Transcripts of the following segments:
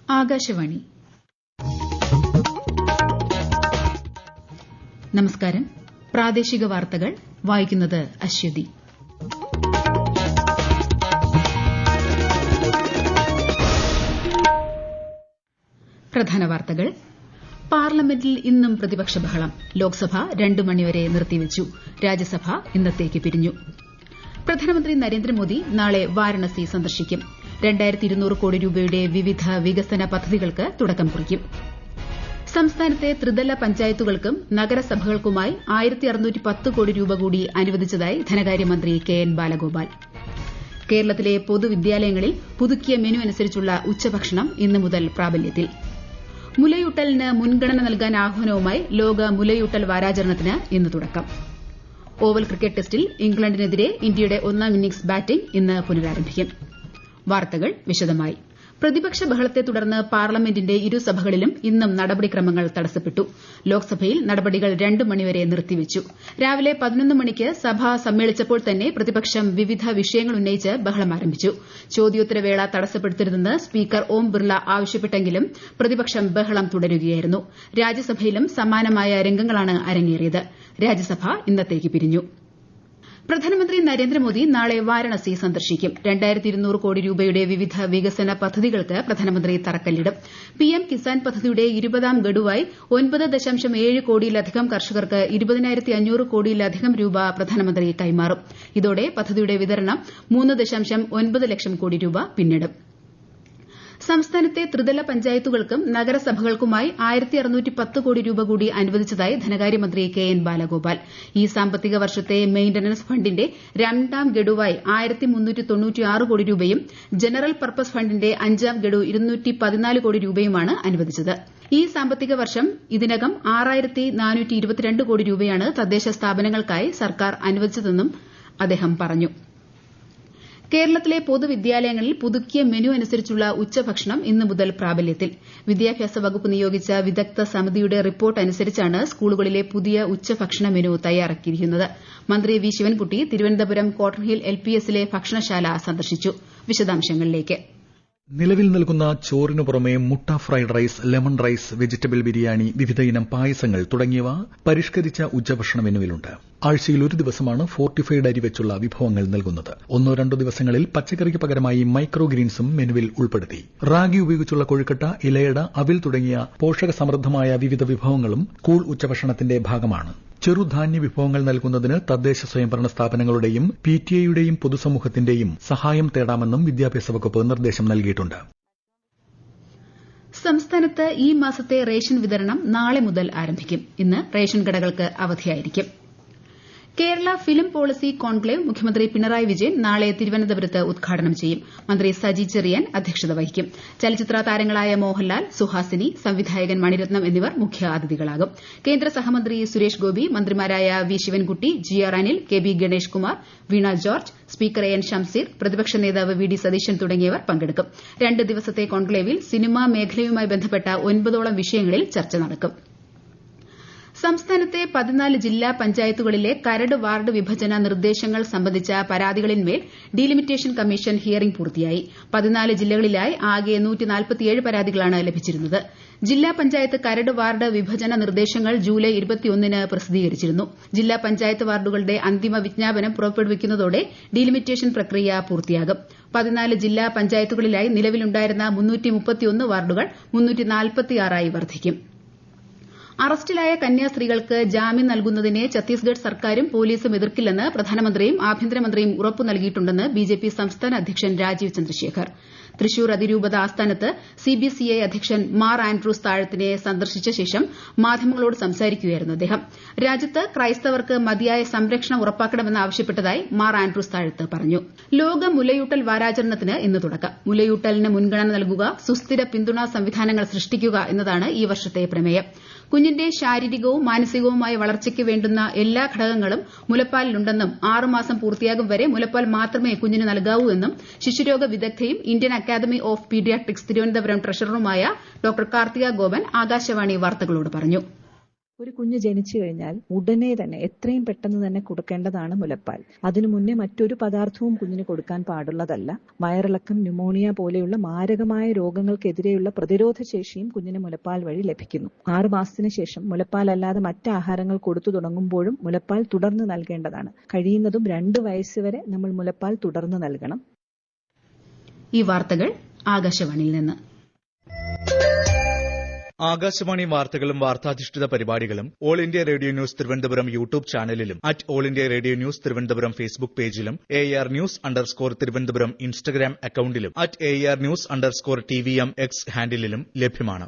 ആകാശവാണി. നമസ്കാരം. പ്രാദേശിക വാർത്തകൾ വായിക്കുന്നത് അശ്വതി. പ്രധാന വാർത്തകൾ. പാർലമെന്റിൽ ഇന്നും പ്രതിപക്ഷ ബഹളം. ലോക്സഭ 2 മണിവരെ നിർത്തിവച്ചു. രാജ്യസഭ ഇന്നത്തേക്ക് പിരിഞ്ഞു. പ്രധാനമന്ത്രി നരേന്ദ്രമോദി നാളെ വാരണസി സന്ദർശിക്കും. 2200 കോടി രൂപയുടെ വിവിധ വികസന പദ്ധതികൾക്ക് തുടക്കം കുറിക്കും. സംസ്ഥാനത്തെ ത്രിതല പഞ്ചായത്തുകൾക്കും നഗരസഭകൾക്കുമായി 1610 കോടി രൂപ കൂടി അനുവദിച്ചതായി ധനകാര്യമന്ത്രി കെ.എൻ. ബാലഗോപാൽ. കേരളത്തിലെ പൊതുവിദ്യാലയങ്ങളിൽ പുതുക്കിയ മെനു അനുസരിച്ചുള്ള ഉച്ചഭക്ഷണം ഇന്നു മുതൽ പ്രാബല്യത്തിൽ. മുലയൂട്ടലിന് മുൻഗണന നൽകാൻ ആഹ്വാനവുമായി ലോക മുലയൂട്ടൽ വാരാചരണത്തിന് ഇന്ന് തുടക്കം. ഓവൽ ക്രിക്കറ്റ് ടെസ്റ്റിൽ ഇംഗ്ലണ്ടിനെതിരെ ഇന്ത്യയുടെ ഒന്നാം ഇന്നിംഗ്സ് ബാറ്റിംഗ് ഇന്ന് പുനരാരംഭിക്കും. വാർത്തകൾ വിശദമായി. പ്രതിപക്ഷ ബഹളത്തെ തുടർന്ന് പാർലമെന്റിന്റെ ഇരുസഭകളിലും ഇന്നും നടപടിക്രമങ്ങൾ തടസ്സപ്പെട്ടു. ലോക്സഭയിൽ നടപടികൾ 2 മണിവരെ നിർത്തിവച്ചു. രാവിലെ 11 മണിക്ക് സഭ സമ്മേളിച്ചപ്പോൾ തന്നെ പ്രതിപക്ഷം വിവിധ വിഷയങ്ങൾ ഉന്നയിച്ച് ബഹളം ആരംഭിച്ചു. ചോദ്യോത്തരവേള തടസ്സപ്പെടുത്തരുതെന്ന് സ്പീക്കർ ഓം ബിർള ആവശ്യപ്പെട്ടെങ്കിലും പ്രതിപക്ഷം ബഹളം തുടരുകയായിരുന്നു. രാജ്യസഭയിലും സമാനമായ രംഗങ്ങളാണ് അരങ്ങേറിയത്. രാജ്യസഭ ഇന്നത്തേക്ക് പിരിഞ്ഞു. പ്രധാനമന്ത്രി നരേന്ദ്രമോദി നാളെ വാരണസി സന്ദർശിക്കും. 2200 കോടി രൂപയുടെ വിവിധ വികസന പദ്ധതികൾക്ക് പ്രധാനമന്ത്രി തറക്കല്ലിടും. പിഎം കിസാൻ പദ്ധതിയുടെ 20ാം ഗഡുവായി 9.7 കോടിയിലധികം കർഷകർക്ക് 20,500 കോടിയിലധികം രൂപ പ്രധാനമന്ത്രി കൈമാറും. ഇതോടെ പദ്ധതിയുടെ വിതരണം 3.9 ലക്ഷം കോടി രൂപ പിന്നിടും. സംസ്ഥാനത്തെ ത്രിതല പഞ്ചായത്തുകൾക്കും നഗരസഭകൾക്കുമായി 1610 കോടി രൂപ കൂടി അനുവദിച്ചതായി ധനകാര്യമന്ത്രി കെ.എൻ. ബാലഗോപാൽ. ഈ സാമ്പത്തിക വർഷത്തെ മെയിന്റനൻസ് ഫണ്ടിന്റെ 2ാം ഗഡുവായി 1396 കോടി രൂപയും ജനറൽ പർപ്പസ് ഫണ്ടിന്റെ 5ാം ഗഡു 214 കോടി രൂപയുമാണ് അനുവദിച്ചത്. ഈ സാമ്പത്തിക വർഷം ഇതിനകം 6422 കോടി രൂപയാണ് തദ്ദേശ സ്ഥാപനങ്ങൾക്കായി സർക്കാർ അനുവദിച്ചതെന്നും അദ്ദേഹം പറഞ്ഞു. കേരളത്തിലെ പൊതുവിദ്യാലയങ്ങളിൽ പുതുക്കിയ മെനു അനുസരിച്ചുള്ള ഉച്ചഭക്ഷണം ഇന്നു മുതൽ പ്രാബല്യത്തിൽ. വിദ്യാഭ്യാസ വകുപ്പ് നിയോഗിച്ച വിദഗ്ധ സമിതിയുടെ റിപ്പോർട്ട് അനുസരിച്ചാണ് സ്കൂളുകളിലെ പുതിയ ഉച്ചഭക്ഷണ മെനു തയ്യാറാക്കിയിരിക്കുന്നത്. മന്ത്രി വി. ശിവൻകുട്ടി തിരുവനന്തപുരം കോട്ടൺ ഹിൽ LPSലെ ഭക്ഷണശാല സന്ദർശിച്ചു. വിശദാംശങ്ങളിലേക്ക്. നിലവിൽ നൽകുന്ന ചോറിനു പുറമെ മുട്ട fried rice, lemon rice, vegetable biryani, വിവിധയിനം പായസങ്ങൾ തുടങ്ങിയവ പരിഷ്കരിച്ച ഉച്ചഭക്ഷണ മെനുവിലുണ്ട്. ആഴ്ചയിൽ ഒരു ദിവസമാണ് ഫോർട്ടിഫൈഡ് അരി വെച്ചുള്ള വിഭവങ്ങൾ നൽകുന്നത്. 1-2 ദിവസങ്ങളിൽ പച്ചക്കറിക്ക് പകരമായി മൈക്രോ ഗ്രീൻസും മെനുവിൽ ഉൾപ്പെടുത്തി. റാഗി ഉപയോഗിച്ചുള്ള കൊഴുക്കട്ട, ഇലയട, അവിൽ തുടങ്ങിയ പോഷക സമൃദ്ധമായ വിവിധ വിഭവങ്ങളും സ്കൂൾ ഉച്ചഭക്ഷണത്തിന്റെ ഭാഗമാണ്. ചെറുധാന്യ വിഭവങ്ങൾ നൽകുന്നതിന് തദ്ദേശ സ്വയംഭരണ സ്ഥാപനങ്ങളുടെയും PTA-യുടെയും പൊതുസമൂഹത്തിന്റെയും സഹായം തേടാമെന്നും വിദ്യാഭ്യാസ വകുപ്പ് നിർദ്ദേശം നൽകിയിട്ടുണ്ട്. സംസ്ഥാനത്ത് ഈ മാസത്തെ റേഷൻ വിതരണം നാളെ മുതൽ ആരംഭിക്കും. ഇന്ന് റേഷൻ കടകൾക്ക് അവധിയായിരിക്കും. കേരള ഫിലിം പോളിസി കോൺക്ലേവ് മുഖ്യമന്ത്രി പിണറായി വിജയൻ നാളെ തിരുവനന്തപുരത്ത് ഉദ്ഘാടനം ചെയ്യും. മന്ത്രി സജി ചെറിയാൻ അധ്യക്ഷത വഹിക്കും. ചലച്ചിത്ര താരങ്ങളായ മോഹൻലാൽ, സുഹാസിനി, സംവിധായകൻ മണിരത്നം എന്നിവർ മുഖ്യാതിഥികളാകും. കേന്ദ്ര സഹമന്ത്രി സുരേഷ് ഗോപി, മന്ത്രിമാരായ V. Sivankutty, GR Anil, KB Ganesh Kumar, Veena George, speaker AN Shamseer, പ്രതിപക്ഷ നേതാവ് VD സതീശൻ തുടങ്ങിയവർ പങ്കെടുക്കും. 2 ദിവസത്തെ കോൺക്ലേവിൽ സിനിമാ മേഖലയുമായി ബന്ധപ്പെട്ട 9ഓളം വിഷയങ്ങളിൽ ചർച്ച നടക്കും. സംസ്ഥാനത്തെ 14 ജില്ലാ പഞ്ചായത്തുകളിലെ കരട് വാർഡ് വിഭജന നിർദ്ദേശങ്ങൾ സംബന്ധിച്ച പരാതികളിന്മേൽ ഡീലിമിറ്റേഷൻ കമ്മീഷൻ ഹിയറിംഗ് പൂർത്തിയായി. 14 ജില്ലകളിലായി ആകെ 147 പരാതികളാണ് ലഭിച്ചിരുന്നത്. ജില്ലാ പഞ്ചായത്ത് കരട് വാർഡ് വിഭജന നിർദ്ദേശങ്ങൾ ജൂലൈ 21-ന് പ്രസിദ്ധീകരിച്ചിരുന്നു. ജില്ലാ പഞ്ചായത്ത് വാർഡുകളുടെ അന്തിമ വിജ്ഞാപനം പുറപ്പെടുവിക്കുന്നതോടെ ഡീലിമിറ്റേഷൻ പ്രക്രിയ പൂർത്തിയാകും. 14 ജില്ലാ പഞ്ചായത്തുകളിലായി നിലവിലുണ്ടായിരുന്ന 331 വാർഡുകൾ 346 വർദ്ധിക്കും. അറസ്റ്റിലായ കന്യാസ്ത്രീകൾക്ക് ജാമ്യം നൽകുന്നതിനെ ഛത്തീസ്ഗഡ് സർക്കാരും പോലീസും എതിർക്കില്ലെന്ന് പ്രധാനമന്ത്രിയും ആഭ്യന്തരമന്ത്രിയും ഉറപ്പു നൽകിയിട്ടുണ്ടെന്ന് BJP സംസ്ഥാന അധ്യക്ഷൻ രാജീവ് ചന്ദ്രശേഖർ. തൃശൂർ അതിരൂപത ആസ്ഥാനത്ത് CBCI അധ്യക്ഷൻ മാർ ആൻഡ്രൂസ് താഴത്തിനെ സന്ദർശിച്ച ശേഷം മാധ്യമങ്ങളോട് സംസാരിക്കുകയായിരുന്നു അദ്ദേഹം. രാജ്യത്ത് ക്രൈസ്തവർക്ക് മതിയായ സംരക്ഷണം ഉറപ്പാക്കണമെന്ന് ആവശ്യപ്പെട്ടതായി മാർ ആൻഡ്രൂസ് താഴത്ത് പറഞ്ഞു. ലോക മുലയൂട്ടൽ വാരാചരണത്തിന് ഇന്ന് തുടക്കം. മുലയൂട്ടലിന് മുൻഗണന നൽകുക, സുസ്ഥിര പിന്തുണാ സംവിധാനങ്ങൾ സൃഷ്ടിക്കുക എന്നതാണ് ഈ വർഷത്തെ പ്രമേയം. കുഞ്ഞിന്റെ ശാരീരികവും മാനസികവുമായ വളർച്ചയ്ക്ക് വേണ്ടുന്ന എല്ലാ ഘടകങ്ങളും മുലപ്പാലിലുണ്ടെന്നും 6 മാസം പൂർത്തിയാകും വരെ മുലപ്പാൽ മാത്രമേ കുഞ്ഞിന് നൽകാവൂ എന്നും ശിശുരോഗ വിദഗ്ധയും Indian Academy of Pediatrics Thiruvananthapuram ട്രഷററുമായ ഡോക്ടർ കാർത്തിക ഗോപൻ ആകാശവാണി വാർത്തകളോട് പറഞ്ഞു. ഒരു കുഞ്ഞ് ജനിച്ചു കഴിഞ്ഞാൽ ഉടനെ തന്നെ എത്രയും പെട്ടെന്ന് തന്നെ കൊടുക്കേണ്ടതാണ് മുലപ്പാൽ. അതിനു മുന്നേ മറ്റൊരു പദാർത്ഥവും കുഞ്ഞിന് കൊടുക്കാൻ പാടുള്ളതല്ല. വയറിളക്കം, ന്യൂമോണിയ പോലെയുള്ള മാരകമായ രോഗങ്ങൾക്കെതിരെയുള്ള പ്രതിരോധ ശേഷിയും കുഞ്ഞിന് മുലപ്പാൽ വഴി ലഭിക്കുന്നു. 6 മാസത്തിന് ശേഷം മുലപ്പാൽ അല്ലാതെ മറ്റ് ആഹാരങ്ങൾ കൊടുത്തു തുടങ്ങുമ്പോഴും മുലപ്പാൽ തുടർന്ന് നൽകേണ്ടതാണ്. കഴിയുന്നതും 2 വയസ്സ് വരെ നമ്മൾ മുലപ്പാൽ തുടർന്ന് നൽകണം. ഈ വാർത്തകൾ ആകാശവാണിയിൽ നിന്ന്. ആകാശവാണി വാർത്തകളും വാർത്താധിഷ്ഠിത പരിപാടികളും All India Radio News Thiruvananthapuram YouTube ചാനലിലും All India Radio News Thiruvananthapuram Facebook പേജിലും AR News_ തിരുവനന്തപുരം ഇൻസ്റ്റഗ്രാം അക്കൌണ്ടിലും AR News_TVM X ഹാൻഡിലും ലഭ്യമാണ്.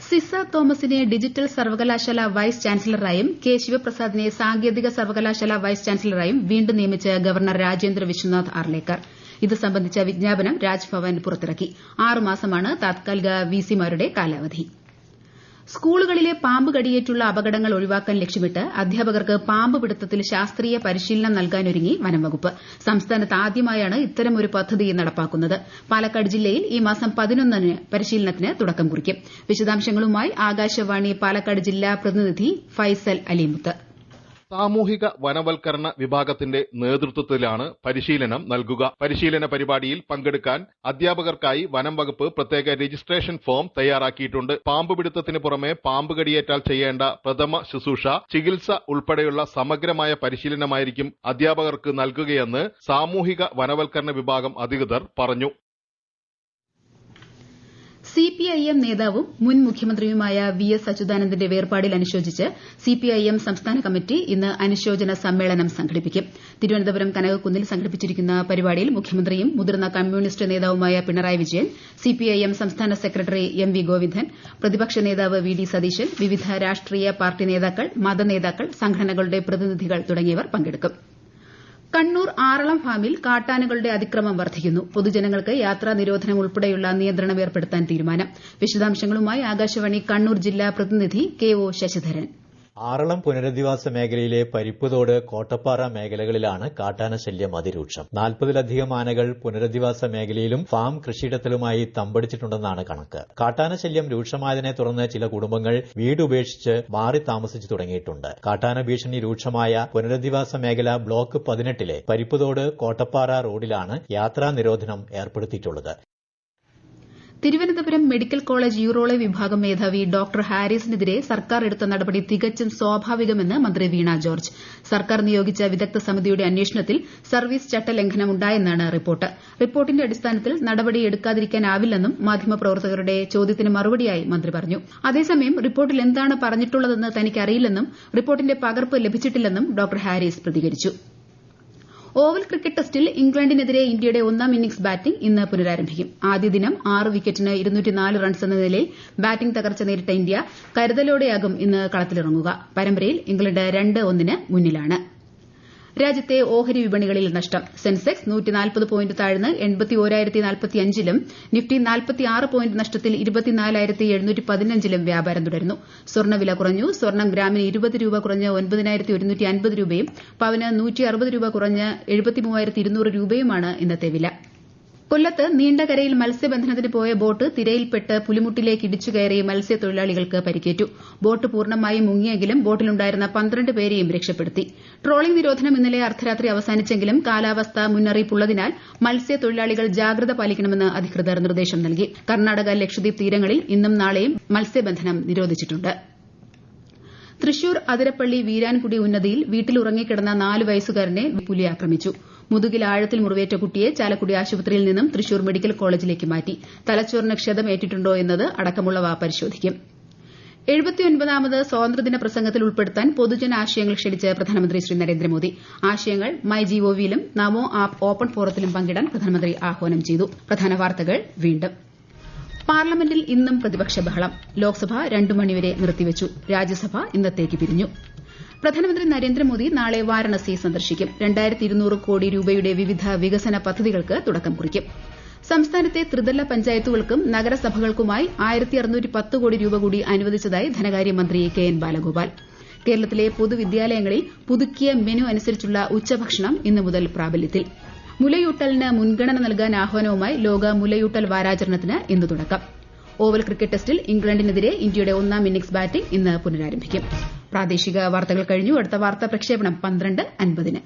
സിസ തോമസിനെ ഡിജിറ്റൽ സർവകലാശാല വൈസ് ചാൻസലറായും കെ ശിവപ്രസാദിനെ സാങ്കേതിക സർവകലാശാല വൈസ് ചാൻസലറായും വീണ്ടും നിയമിച്ച് ഗവർണർ രാജേന്ദ്ര വിശ്വനാഥ് ആർലേക്കർ. ഇത് സംബന്ധിച്ച വിജ്ഞാപനം രാജ്ഭവൻ പുറത്തിറക്കി. 6 മാസമാണ് താത്കാലിക വിസിമാരുടെ കാലാവധി. സ്കൂളുകളിലെ പാമ്പ് കടിയേറ്റുള്ള അപകടങ്ങൾ ഒഴിവാക്കാൻ ലക്ഷ്യമിട്ട് അധ്യാപകർക്ക് പാമ്പ് പിടുത്തത്തിൽ ശാസ്ത്രീയ പരിശീലനം നൽകാനൊരുങ്ങി വനംവകുപ്പ്. സംസ്ഥാനത്ത് ആദ്യമായാണ് ഇത്തരമൊരു പദ്ധതി നടപ്പാക്കുന്നത്. പാലക്കാട് ജില്ലയിൽ ഈ മാസം 11-ന് പരിശീലനത്തിന് തുടക്കം കുറിക്കും. വിശദാംശങ്ങളുമായി ആകാശവാണി പാലക്കാട് ജില്ലാ പ്രതിനിധി ഫൈസൽ അലിമുത്ത്. സാമൂഹിക വനവൽക്കരണ വിഭാഗത്തിന്റെ നേതൃത്വത്തിലാണ് പരിശീലനം നൽകുക. പരിശീലന പരിപാടിയിൽ പങ്കെടുക്കാൻ അധ്യാപകർക്കായി വനം വകുപ്പ് പ്രത്യേക രജിസ്ട്രേഷൻ ഫോം തയ്യാറാക്കിയിട്ടുണ്ട്. പാമ്പ് പിടുത്തത്തിന് പുറമെ പാമ്പ് കടിയേറ്റാൽ ചെയ്യേണ്ട പ്രഥമ ശുശ്രൂഷ, ചികിത്സ ഉൾപ്പെടെയുള്ള സമഗ്രമായ പരിശീലനമായിരിക്കും അധ്യാപകർക്ക് നൽകുകയെന്ന് സാമൂഹിക വനവൽക്കരണ വിഭാഗം അധികൃതർ പറഞ്ഞു. സിപിഐഎം നേതാവും മുൻ മുഖ്യമന്ത്രിയുമായ VS അച്യുതാനന്ദന്റെ വേർപാടിൽ അനുശോചിച്ച് സിപിഐഎം സംസ്ഥാന കമ്മിറ്റി ഇന്ന് അനുശോചന സമ്മേളനം സംഘടിപ്പിക്കും. തിരുവനന്തപുരം കനകക്കുന്നിൽ സംഘടിപ്പിച്ചിരിക്കുന്ന പരിപാടിയിൽ മുഖ്യമന്ത്രിയും മുതിർന്ന കമ്മ്യൂണിസ്റ്റ് നേതാവുമായ പിണറായി വിജയൻ, സിപിഐഎം സംസ്ഥാന സെക്രട്ടറി MV ഗോവിന്ദൻ, പ്രതിപക്ഷ നേതാവ് VD സതീശൻ, വിവിധ രാഷ്ട്രീയ പാർട്ടി നേതാക്കൾ, മതനേതാക്കൾ, സംഘടനകളുടെ പ്രതിനിധികൾ തുടങ്ങിയവർ പങ്കെടുക്കും. കണ്ണൂർ ആറളം ഫാമിൽ കാട്ടാനകളുടെ അതിക്രമം വർദ്ധിക്കുന്നു. പൊതുജനങ്ങൾക്ക് യാത്രാ നിരോധനം ഉൾപ്പെടെയുള്ള നിയന്ത്രണം ഏർപ്പെടുത്താൻ തീരുമാനം. വിശദാംശങ്ങളുമായി ആകാശവാണി കണ്ണൂർ ജില്ലാ പ്രതിനിധി KO ശശിധരൻ. ആറളം പുനരധിവാസ മേഖലയിലെ പരിപ്പുതോട്, കോട്ടപ്പാറ മേഖലകളിലാണ് കാട്ടാന ശല്യം അതിരൂക്ഷം. 40-ലധികം ആനകൾ പുനരധിവാസ മേഖലയിലും ഫാം കൃഷിയിടത്തിലുമായി തമ്പടിച്ചിട്ടുണ്ടെന്നാണ് കണക്ക്. കാട്ടാന ശല്യം രൂക്ഷമായതിനെ തുടർന്ന് ചില കുടുംബങ്ങൾ വീട് ഉപേക്ഷിച്ച് മാറി താമസിച്ചു തുടങ്ങിയിട്ടുണ്ട്. കാട്ടാന ഭീഷണി രൂക്ഷമായ പുനരധിവാസ മേഖല ബ്ലോക്ക് 18-ലെ പരിപ്പുതോട് കോട്ടപ്പാറ റോഡിലാണ് യാത്രാ നിരോധനം ഏർപ്പെടുത്തിയിട്ടുള്ളത്. തിരുവനന്തപുരം മെഡിക്കൽ കോളേജ് യൂറോളജി വിഭാഗം മേധാവി ഡോക്ടർ ഹാരിസിനെതിരെ സർക്കാർ എടുത്ത നടപടി തികച്ചും സ്വാഭാവികമെന്ന് മന്ത്രി വീണ ജോർജ്. സർക്കാർ നിയോഗിച്ച വിദഗ്ധ സമിതിയുടെ അന്വേഷണത്തിൽ സർവീസ് ചട്ടലംഘനം ഉണ്ടായെന്നാണ് റിപ്പോർട്ട്. റിപ്പോർട്ടിന്റെ അടിസ്ഥാനത്തിൽ നടപടി എടുക്കാതിരിക്കാനാവില്ലെന്നും മാധ്യമപ്രവർത്തകരുടെ ചോദ്യത്തിന് മറുപടിയായി മന്ത്രി പറഞ്ഞു. അതേസമയം റിപ്പോർട്ടിൽ എന്താണ് പറഞ്ഞിട്ടുള്ളതെന്ന് തനിക്കറിയില്ലെന്നും റിപ്പോർട്ടിന്റെ പകർപ്പ് ലഭിച്ചിട്ടില്ലെന്നും ഡോക്ടർ ഹാരിസ് പ്രതികരിച്ചു. ഓവൽ ക്രിക്കറ്റ് ടെസ്റ്റിൽ ഇംഗ്ലണ്ടിനെതിരെ ഇന്ത്യയുടെ 1-ാം ഇന്നിംഗ്സ് ബാറ്റിംഗ് ഇന്ന് പുനരാരംഭിക്കും. ആദ്യ ദിനം 6 വിക്കറ്റിന് 204 റൺസ് എന്ന നിലയിൽ ബാറ്റിംഗ് തകർച്ച നേരിട്ട ഇന്ത്യ കരുതലോടെയാകും ഇന്ന് കളത്തിലിറങ്ങുക. പരമ്പരയിൽ ഇംഗ്ലണ്ട് 2-1 മുന്നിലാണ്. രാജ്യത്തെ ഓഹരി വിപണികളിൽ നഷ്ടം. സെൻസെക്സ് 140 പോയിന്റ് താഴ്ന്ന് 81,045-ലും നിഫ്റ്റി 46 പോയിന്റ് നഷ്ടത്തിൽ 24,715-ലും വ്യാപാരം തുടരുന്നു. സ്വർണ്ണവില കുറഞ്ഞു. സ്വർണ്ണം ഗ്രാമിന് 20 രൂപ കുറഞ്ഞ് 9,150 രൂപയും പവന് 160 രൂപ കുറഞ്ഞ് 73,200 രൂപയുമാണ് ഇന്നത്തെ വില. കൊല്ലത്ത് നീണ്ടകരയിൽ മത്സ്യബന്ധനത്തിന് പോയ ബോട്ട് തിരയിൽപ്പെട്ട് പുലിമുട്ടിലേക്ക് ഇടിച്ചു കയറി മത്സ്യത്തൊഴിലാളികൾക്ക് പരിക്കേറ്റു. ബോട്ട് പൂർണ്ണമായും മുങ്ങിയെങ്കിലും ബോട്ടിലുണ്ടായിരുന്ന 12 പേരെയും രക്ഷപ്പെടുത്തി. ട്രോളിംഗ് നിരോധനം ഇന്നലെ അർദ്ധരാത്രി അവസാനിച്ചെങ്കിലും കാലാവസ്ഥാ മുന്നറിയിപ്പുള്ളതിനാൽ മത്സ്യത്തൊഴിലാളികൾ ജാഗ്രത പാലിക്കണമെന്ന് അധികൃതർ നിർദ്ദേശം നൽകി. കർണാടക, ലക്ഷദ്വീപ് തീരങ്ങളിൽ ഇന്നും നാളെയും മത്സ്യബന്ധനം നിരോധിച്ചിട്ടുണ്ട്. തൃശൂർ അതിരപ്പള്ളി വീരാൻകുടി ഉന്നതിയിൽ വീട്ടിൽ ഉറങ്ങിക്കിടന്ന 4 വയസ്സുകാരനെ പുലി ആക്രമിച്ചു. മുതുകിൽ ആഴത്തിൽ മുറിവേറ്റ കുട്ടിയെ ചാലക്കുടി ആശുപത്രിയിൽ നിന്നും തൃശൂർ മെഡിക്കൽ കോളേജിലേക്ക് മാറ്റി. തലച്ചോറിന് ക്ഷതമേറ്റിട്ടുണ്ടോ എന്നത് അടക്കമുള്ളവ പരിശോധിക്കും. 79ാമത് സ്വാതന്ത്ര്യദിന പ്രസംഗത്തിൽ ഉൾപ്പെടുത്താൻ പൊതുജനാശയങ്ങൾ ക്ഷണിച്ച് പ്രധാനമന്ത്രി ശ്രീ നരേന്ദ്രമോദി. ആശയങ്ങൾ MyGovയിലും നമോ ആപ്പ് ഓപ്പൺ ഫോറത്തിലും പങ്കിടാൻ പ്രധാനമന്ത്രി ആഹ്വാനം ചെയ്തു. പ്രധാന വാർത്തകൾ വീണ്ടും. പാർലമെന്റിൽ ഇന്നും പ്രതിപക്ഷ ബഹളം. ലോക്സഭ 2 മണിവരെ നിർത്തിവച്ചു. രാജ്യസഭ ഇന്നത്തേക്ക് പിരിഞ്ഞു. പ്രധാനമന്ത്രി നരേന്ദ്രമോദി നാളെ വാരണസി സന്ദർശിക്കും. 2200 കോടി രൂപയുടെ വിവിധ വികസന പദ്ധതികൾക്ക് തുടക്കം കുറിക്കും. സംസ്ഥാനത്തെ ത്രിതല പഞ്ചായത്തുകൾക്കും നഗരസഭകൾക്കുമായി 1610 കോടി രൂപ കൂടി അനുവദിച്ചതായി ധനകാര്യമന്ത്രി KN ബാലഗോപാൽ. കേരളത്തിലെ പൊതുവിദ്യാലയങ്ങളിൽ പുതുക്കിയ മെനു അനുസരിച്ചുള്ള ഉച്ചഭക്ഷണം ഇന്നു മുതൽ പ്രാബല്യത്തിൽ. മുലയൂട്ടലിന് മുൻഗണന നൽകാൻ ആഹ്വാനവുമായി ലോക മുലയൂട്ടൽ വാരാചരണത്തിന് ഇന്ന് തുടക്കം. ഓവൽ ക്രിക്കറ്റ് ടെസ്റ്റിൽ ഇംഗ്ലണ്ടിനെതിരെ ഇന്ത്യയുടെ ഒന്നാം ഇന്നിംഗ്സ് ബാറ്റിംഗ് ഇന്ന് പുനരാരംഭിക്കും. പ്രാദേശിക വാർത്തകൾ കഴിഞ്ഞു. അടുത്ത വാർത്താ പ്രക്ഷേപണം 12:50.